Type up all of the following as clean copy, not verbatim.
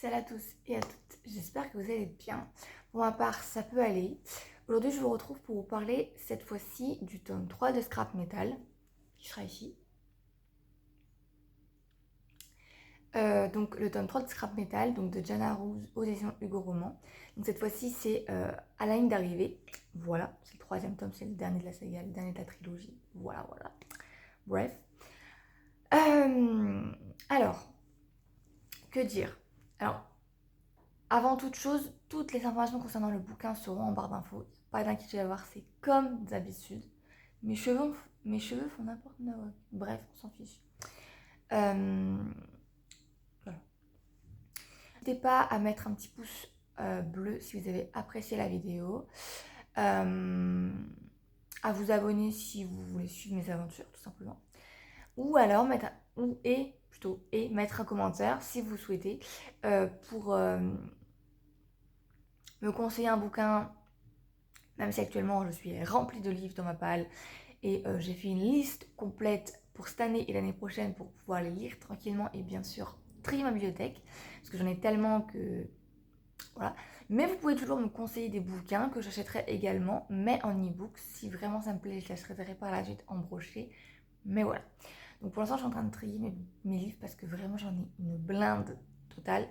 Salut à tous et à toutes, j'espère que vous allez bien. Pour ma part, ça peut aller. Aujourd'hui, je vous retrouve pour vous parler cette fois-ci du tome 3 de Scrap Metal, qui sera ici. Donc le tome 3 de Scrap Metal, donc de Jana Rose aux éditions Hugo Roman. Donc cette fois-ci, c'est à la ligne d'arrivée. Voilà, c'est le troisième tome, c'est le dernier de la saga, le dernier de la trilogie. Voilà. Bref. Alors, que dire? Alors, avant toute chose, toutes les informations concernant le bouquin seront en barre d'infos. Pas d'inquiétude à avoir, c'est comme d'habitude. Mes cheveux font n'importe quoi. Bref, on s'en fiche. Voilà. N'hésitez pas à mettre un petit pouce bleu si vous avez apprécié la vidéo. À vous abonner si vous voulez suivre mes aventures, tout simplement. Ou alors mettre mettre un commentaire si vous souhaitez pour me conseiller un bouquin, même si actuellement je suis remplie de livres dans ma palle et j'ai fait une liste complète pour cette année et l'année prochaine pour pouvoir les lire tranquillement et bien sûr trier ma bibliothèque parce que j'en ai tellement que voilà. Mais vous pouvez toujours me conseiller des bouquins que j'achèterai également, mais en e-book. Si vraiment ça me plaît, je les achèterai par la suite en brochet. Mais voilà. Donc pour l'instant, je suis en train de trier mes livres parce que vraiment j'en ai une blinde totale.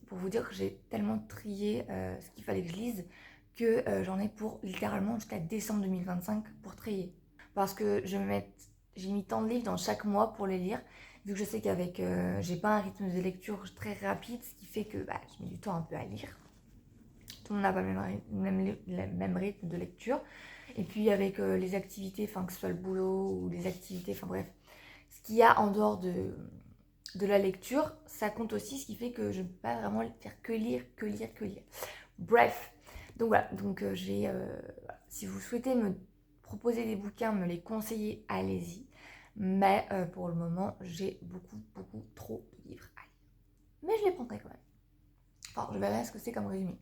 Pour vous dire que j'ai tellement trié ce qu'il fallait que je lise que j'en ai pour littéralement jusqu'à décembre 2025 pour trier. Parce que j'ai mis tant de livres dans chaque mois pour les lire, vu que je sais qu'avec j'ai pas un rythme de lecture très rapide, ce qui fait que je mets du temps un peu à lire. Tout le monde n'a pas le même rythme de lecture. Et puis avec les activités, enfin que ce soit le boulot ou les activités, enfin bref, ce qu'il y a en dehors de la lecture, ça compte aussi, ce qui fait que je ne peux pas vraiment faire que lire. Bref, donc voilà, donc si vous souhaitez me proposer des bouquins, me les conseiller, allez-y. Mais pour le moment, j'ai beaucoup trop de livres à lire. Mais je les prendrai quand même. Enfin, je verrai ce que c'est comme résumé.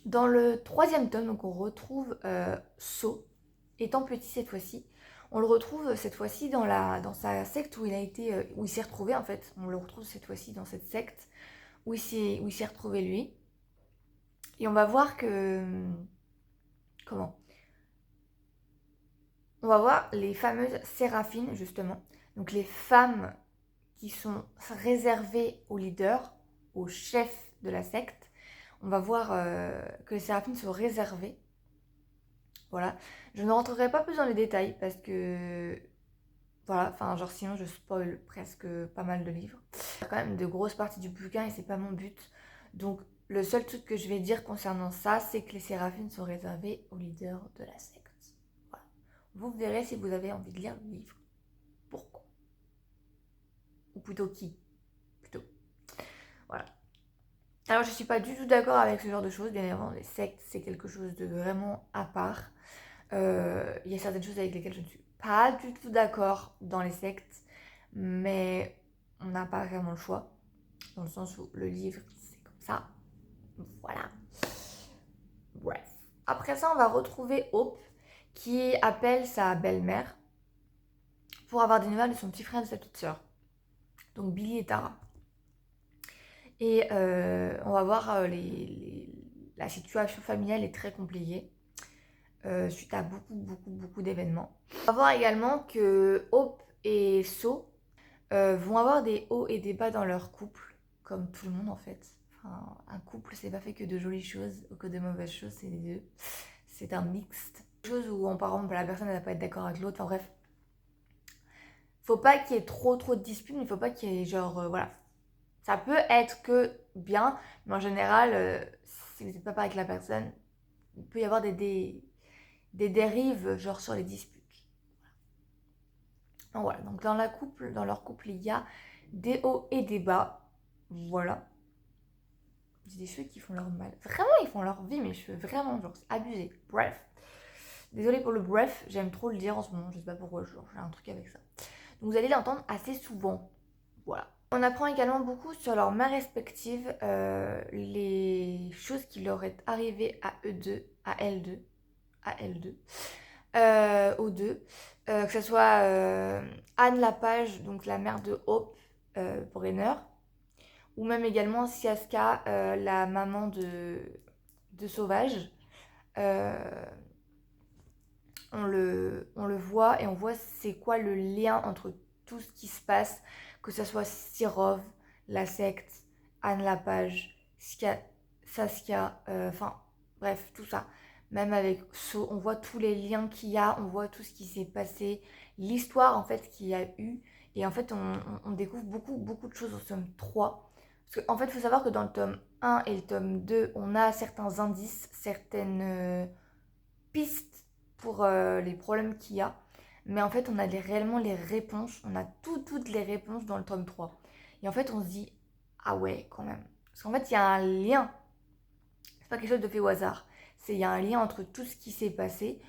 Dans le troisième tome, donc on retrouve So, étant petit cette fois-ci. On le retrouve cette fois-ci dans sa secte où où il s'est retrouvé en fait. On le retrouve cette fois-ci dans cette secte où il s'est retrouvé lui. Et on va voir que... Comment? On va voir les fameuses séraphines justement. Donc les femmes qui sont réservées aux leaders, aux chefs de la secte. On va voir que les séraphines sont réservées. Voilà. Je ne rentrerai pas plus dans les détails parce que voilà, enfin genre sinon je spoil presque pas mal de livres. Il y a quand même de grosses parties du bouquin et c'est pas mon but. Donc le seul truc que je vais dire concernant ça, c'est que les séraphines sont réservées aux leaders de la secte. Voilà. Vous verrez si vous avez envie de lire le livre. Pourquoi? Ou plutôt qui? Plutôt. Voilà. Alors je suis pas du tout d'accord avec ce genre de choses, bien évidemment, les sectes c'est quelque chose de vraiment à part. Il y a certaines choses avec lesquelles je ne suis pas du tout d'accord dans les sectes, mais on n'a pas vraiment le choix, dans le sens où le livre c'est comme ça. Voilà. Bref. Après ça, on va retrouver Hope qui appelle sa belle-mère pour avoir des nouvelles de son petit frère et de sa petite sœur. Donc Billy et Tara. Et on va voir la situation familiale est très compliquée suite à beaucoup d'événements. On va voir également que Hope et So vont avoir des hauts et des bas dans leur couple, comme tout le monde en fait. Enfin, un couple, c'est pas fait que de jolies choses ou que de mauvaises choses, c'est les deux. C'est un mixte. Chose où, par exemple, la personne ne va pas être d'accord avec l'autre. Enfin bref, faut pas qu'il y ait trop de disputes, mais il faut pas qu'il y ait genre, voilà. Ça peut être que bien, mais en général, si vous n'êtes pas avec la personne, il peut y avoir des dérives, genre sur les disputes. Donc voilà, donc dans leur couple, il y a des hauts et des bas. Voilà. J'ai des cheveux qui font leur mal. Vraiment, ils font leur vie, mes cheveux. Vraiment, genre, c'est abusé. Bref. Désolée pour le bref, j'aime trop le dire en ce moment. Je sais pas pourquoi, genre, j'ai un truc avec ça. Donc vous allez l'entendre assez souvent. Voilà. On apprend également beaucoup sur leurs mères respectives, les choses qui leur est arrivées à eux deux, à elles deux, aux deux. Que ce soit Anne Lapage, donc la mère de Hope Brenner, ou même également Siaska, la maman de Sauvage. Euh, on le voit et on voit c'est quoi le lien entre tout ce qui se passe, que ce soit Sirov, la secte, Anne Lapage, Saskia, enfin bref, tout ça. Même avec So, on voit tous les liens qu'il y a, on voit tout ce qui s'est passé, l'histoire en fait qu'il y a eu. Et en fait, on découvre beaucoup de choses au tome 3. Parce qu'en fait, il faut savoir que dans le tome 1 et le tome 2, on a certains indices, certaines pistes pour les problèmes qu'il y a. Mais en fait, on a réellement les réponses. On a toutes les réponses dans le tome 3. Et en fait, on se dit, ah ouais, quand même. Parce qu'en fait, il y a un lien. C'est pas quelque chose de fait au hasard. Il y a un lien entre tout ce qui s'est passé.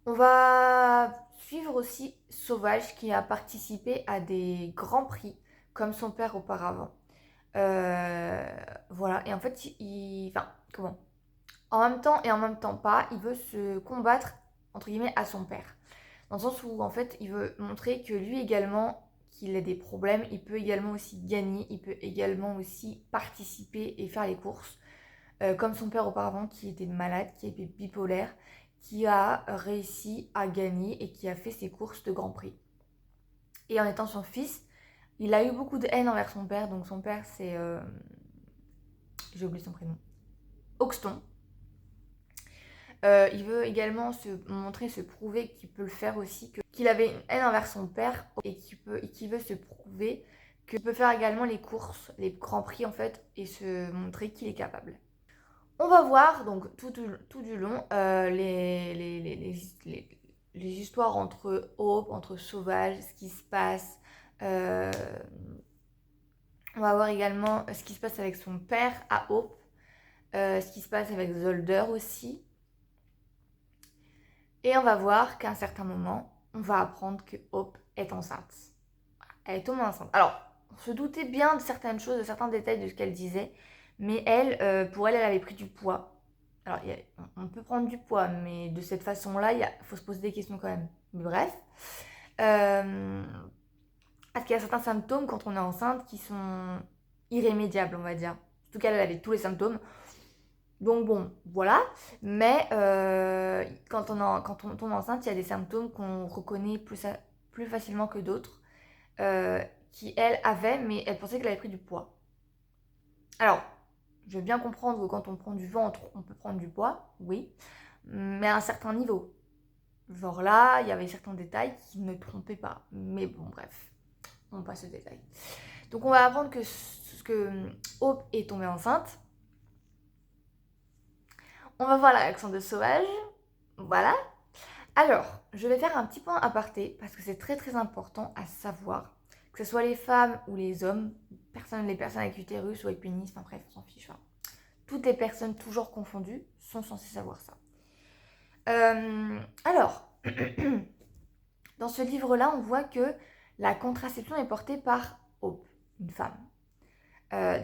On va suivre aussi Sauvage qui a participé à des grands prix, comme son père auparavant. Voilà. Et en fait, enfin, comment en même temps et en même temps pas, il veut se combattre, entre guillemets, à son père. Dans le sens où, en fait, il veut montrer que lui également, qu'il a des problèmes, il peut également aussi gagner, il peut également aussi participer et faire les courses. Comme son père auparavant, qui était malade, qui était bipolaire, qui a réussi à gagner et qui a fait ses courses de Grand Prix. Et en étant son fils, il a eu beaucoup de haine envers son père. Donc son père, c'est... j'ai oublié son prénom. Hoxton. Il veut également se montrer, se prouver qu'il peut le faire aussi, qu'il avait une haine envers son père et qu'il veut se prouver qu'il peut faire également les courses, les grands prix en fait, et se montrer qu'il est capable. On va voir donc tout du long les histoires entre Hope, entre Sauvage, ce qui se passe. On va voir également ce qui se passe avec son père à Hope, ce qui se passe avec Zolder aussi. Et on va voir qu'à un certain moment, on va apprendre que Hope est enceinte. Elle est tombée enceinte. Alors, on se doutait bien de certaines choses, de certains détails de ce qu'elle disait, mais elle, pour elle, elle avait pris du poids. Alors, on peut prendre du poids, mais de cette façon-là, il faut se poser des questions quand même. Mais bref. Parce qu'il y a certains symptômes quand on est enceinte qui sont irrémédiables, on va dire. En tout cas, elle avait tous les symptômes. Donc bon, voilà. Mais quand on tombe enceinte, il y a des symptômes qu'on reconnaît plus facilement que d'autres. Qui, elle, avait, mais elle pensait qu'elle avait pris du poids. Alors, je veux bien comprendre que quand on prend du ventre, on peut prendre du poids, oui, mais à un certain niveau. Genre là, il y avait certains détails qui ne trompaient pas. Mais bon, bref, on passe au détail. Donc on va apprendre que Hope est tombée enceinte. On va voir la réaction de Sauvage. Voilà. Alors, je vais faire un petit point aparté parce que c'est très important à savoir. Que ce soit les femmes ou les hommes, les personnes avec utérus ou avec pénis, enfin bref, on s'en fiche. Hein. Toutes les personnes toujours confondues sont censées savoir ça. Alors, dans ce livre-là, on voit que la contraception est portée par Hope, une femme.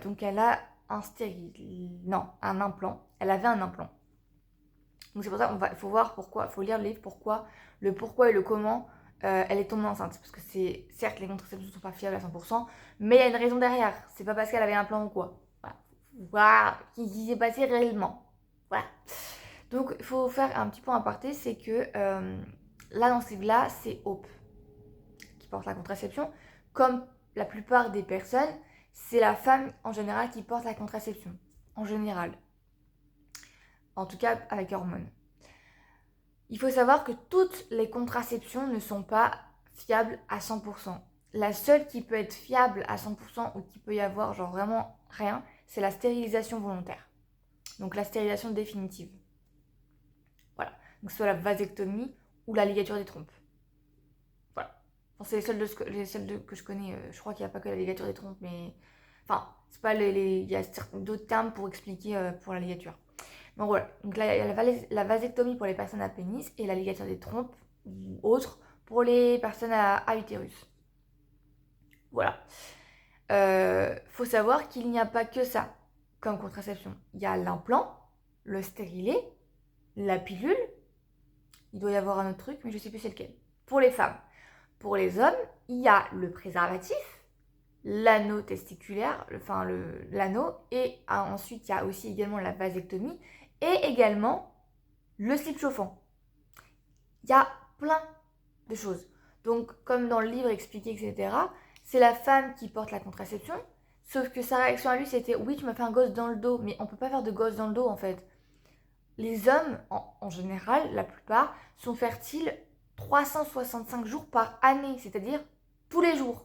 Donc elle a un implant. Elle avait un implant. Donc c'est pour ça qu'il faut voir pourquoi, il faut lire le livre, le pourquoi et le comment elle est tombée enceinte. Parce que certes, les contraceptions ne sont pas fiables à 100%, mais il y a une raison derrière. C'est pas parce qu'elle avait un plan ou quoi. Voilà. Ce qui s'est passé réellement. Voilà. Donc il faut faire un petit point aparté, c'est que là dans ce livre-là, c'est Hope qui porte la contraception. Comme la plupart des personnes, c'est la femme en général qui porte la contraception. En général. En tout cas avec hormones. Il faut savoir que toutes les contraceptions ne sont pas fiables à 100%. La seule qui peut être fiable à 100% ou qui peut y avoir genre vraiment rien, c'est la stérilisation volontaire. Donc la stérilisation définitive. Voilà. Donc soit la vasectomie ou la ligature des trompes. Voilà. Enfin, c'est les seules que je connais. Je crois qu'il n'y a pas que la ligature des trompes, mais... Enfin, c'est pas il y a d'autres termes pour expliquer pour la ligature. Donc voilà, donc là, il y a la vasectomie pour les personnes à pénis et la ligature des trompes ou autres pour les personnes à utérus. Voilà. Faut savoir qu'il n'y a pas que ça comme contraception. Il y a l'implant, le stérilet, la pilule. Il doit y avoir un autre truc, mais je ne sais plus c'est lequel. Pour les femmes. Pour les hommes, il y a le préservatif, l'anneau testiculaire, l'anneau, et ensuite il y a aussi également la vasectomie, et également le slip chauffant. Il y a plein de choses. Donc, comme dans le livre expliqué, etc., c'est la femme qui porte la contraception, sauf que sa réaction à lui, c'était « Oui, tu m'as fait un gosse dans le dos », mais on peut pas faire de gosse dans le dos, en fait. Les hommes, en général, la plupart, sont fertiles 365 jours par année, c'est-à-dire tous les jours.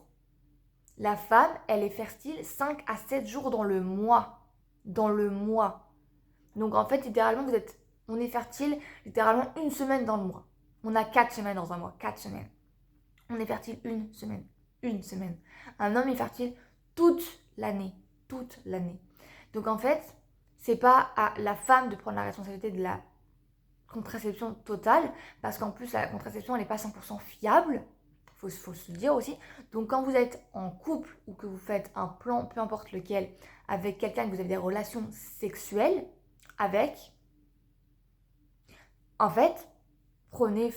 La femme, elle est fertile 5 à 7 jours dans le mois. Dans le mois. Donc en fait, littéralement, on est fertile littéralement une semaine dans le mois. On a 4 semaines dans un mois, 4 semaines. On est fertile une semaine. Une semaine. Un homme est fertile toute l'année. Toute l'année. Donc en fait, c'est pas à la femme de prendre la responsabilité de la contraception totale, parce qu'en plus, la contraception, elle n'est pas 100% fiable. Faut se le dire aussi. Donc quand vous êtes en couple ou que vous faites un plan, peu importe lequel, avec quelqu'un que vous avez des relations sexuelles avec, en fait, prenez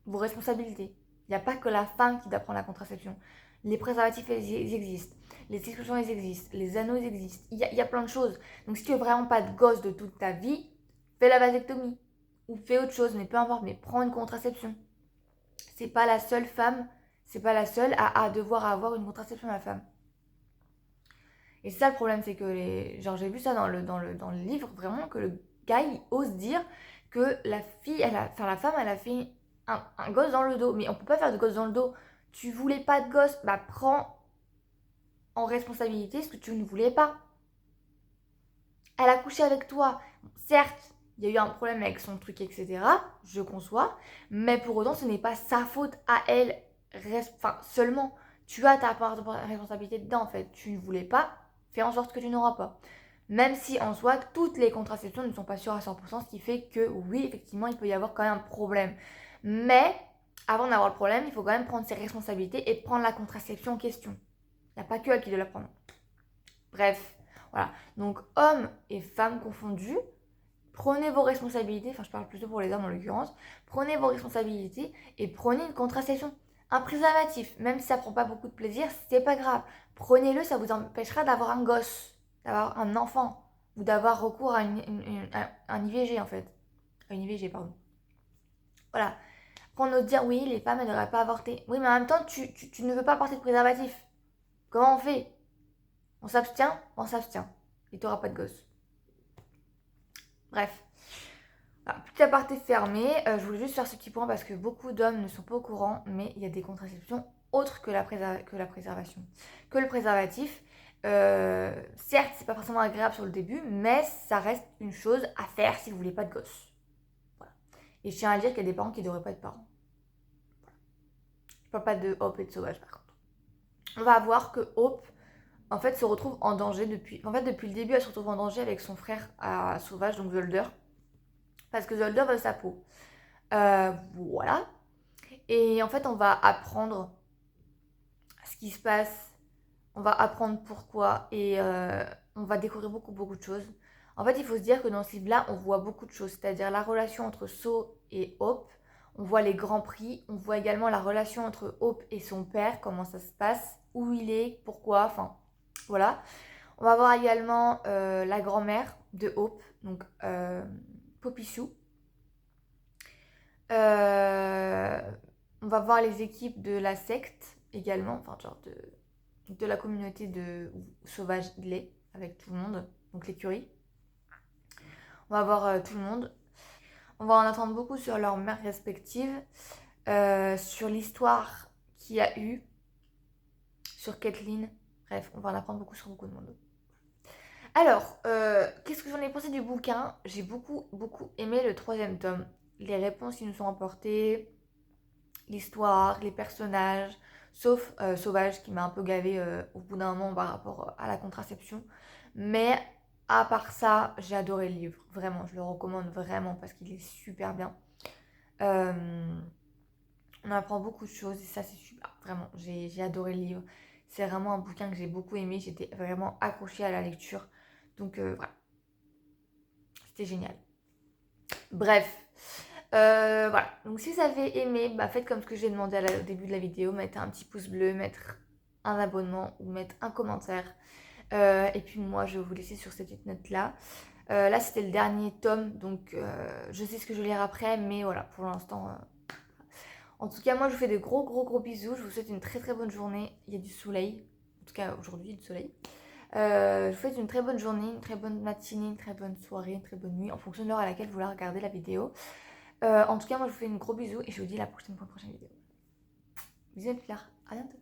vos responsabilités. Il n'y a pas que la femme qui doit prendre la contraception. Les préservatifs, ils existent. Les exclusions, ils existent. Les anneaux, ils existent. Il y a plein de choses. Donc si tu veux vraiment pas de gosse de toute ta vie, fais la vasectomie. Ou fais autre chose, mais peu importe, mais prends une contraception. C'est pas la seule femme, c'est pas la seule à devoir avoir une contraception, la femme. Et c'est ça le problème, c'est que genre j'ai vu ça dans le livre, vraiment, que le gars, il ose dire que la fille, la femme, elle a fait un gosse dans le dos. Mais on peut pas faire de gosse dans le dos. Tu voulais pas de gosse, bah prends en responsabilité ce que tu ne voulais pas. Elle a couché avec toi. Certes, il y a eu un problème avec son truc, etc. Je conçois. Mais pour autant, ce n'est pas sa faute à elle. Seulement, tu as ta part de responsabilité dedans, en fait. Tu ne voulais pas, fais en sorte que tu n'auras pas. Même si, en soi, toutes les contraceptions ne sont pas sûres à 100%, ce qui fait que, oui, effectivement, il peut y avoir quand même un problème. Mais, avant d'avoir le problème, il faut quand même prendre ses responsabilités et prendre la contraception en question. Il n'y a pas que elle qui doit la prendre. Bref, voilà. Donc, hommes et femmes confondus, prenez vos responsabilités, enfin je parle plutôt pour les hommes en l'occurrence, prenez vos responsabilités et prenez une contraception. Un préservatif, même si ça prend pas beaucoup de plaisir, c'est pas grave. Prenez-le, ça vous empêchera d'avoir un gosse, d'avoir un enfant, ou d'avoir recours à un IVG en fait. Une IVG, pardon. Voilà. Prendre nous dire, oui, les femmes, elles ne devraient pas avorter. Oui, mais en même temps, tu ne veux pas porter de préservatif. Comment on fait? On s'abstient? On s'abstient. Et tu n'auras pas de gosse. Bref. Alors, petit aparté fermé, je voulais juste faire ce petit point parce que beaucoup d'hommes ne sont pas au courant, mais il y a des contraceptions autres que la préservation. Que le préservatif. Certes, c'est pas forcément agréable sur le début, mais ça reste une chose à faire si vous voulez pas de gosse. Voilà. Et je tiens à dire qu'il y a des parents qui ne devraient pas être parents. Voilà. Je parle pas de Hope et de Sauvage par contre. On va voir que Hope, en fait, se retrouve en danger depuis le début, elle se retrouve en danger avec son frère Sauvage, donc Zolder. Parce que Zolder veut sa peau. Voilà. Et en fait, on va apprendre ce qui se passe. On va apprendre pourquoi. Et on va découvrir beaucoup, beaucoup de choses. En fait, il faut se dire que dans ce livre-là, on voit beaucoup de choses. C'est-à-dire la relation entre So et Hope. On voit les grands prix. On voit également la relation entre Hope et son père. Comment ça se passe. Où il est. Pourquoi. Enfin, voilà. On va voir également la grand-mère de Hope. Donc, Popichou. On va voir les équipes de la secte également, enfin genre de la communauté de Sauvage Lait avec tout le monde, donc l'écurie. On va voir tout le monde. On va en entendre beaucoup sur leurs mères respectives, sur l'histoire qu'il y a eu, sur Kathleen. Bref, on va en apprendre beaucoup sur beaucoup de monde. Alors, qu'est-ce que j'en ai pensé du bouquin? J'ai beaucoup, beaucoup aimé le 3e tome. Les réponses qui nous sont apportées, l'histoire, les personnages, sauf Sauvage qui m'a un peu gavé au bout d'un moment par rapport à la contraception. Mais à part ça, j'ai adoré le livre. Vraiment, je le recommande vraiment parce qu'il est super bien. On apprend beaucoup de choses et ça c'est super. Vraiment, j'ai adoré le livre. C'est vraiment un bouquin que j'ai beaucoup aimé. J'étais vraiment accrochée à la lecture. Donc voilà. C'était génial. Bref. Voilà. Donc si vous avez aimé, faites comme ce que j'ai demandé au début de la vidéo. Mettez un petit pouce bleu, mettre un abonnement ou mettre un commentaire. Et puis moi, je vais vous laisser sur cette petite note-là. Là, c'était le dernier tome, donc je sais ce que je vais lire après, mais voilà, pour l'instant... En tout cas, moi, je vous fais de gros, gros, gros bisous. Je vous souhaite une très, très bonne journée. Il y a du soleil. En tout cas, aujourd'hui, du soleil. Je vous souhaite une très bonne journée, une très bonne matinée, une très bonne soirée, une très bonne nuit, en fonction de l'heure à laquelle vous la regardez la vidéo. En tout cas, moi, je vous fais une gros bisous et je vous dis à la prochaine pour une prochaine vidéo. Bisous, à plus tard. À bientôt.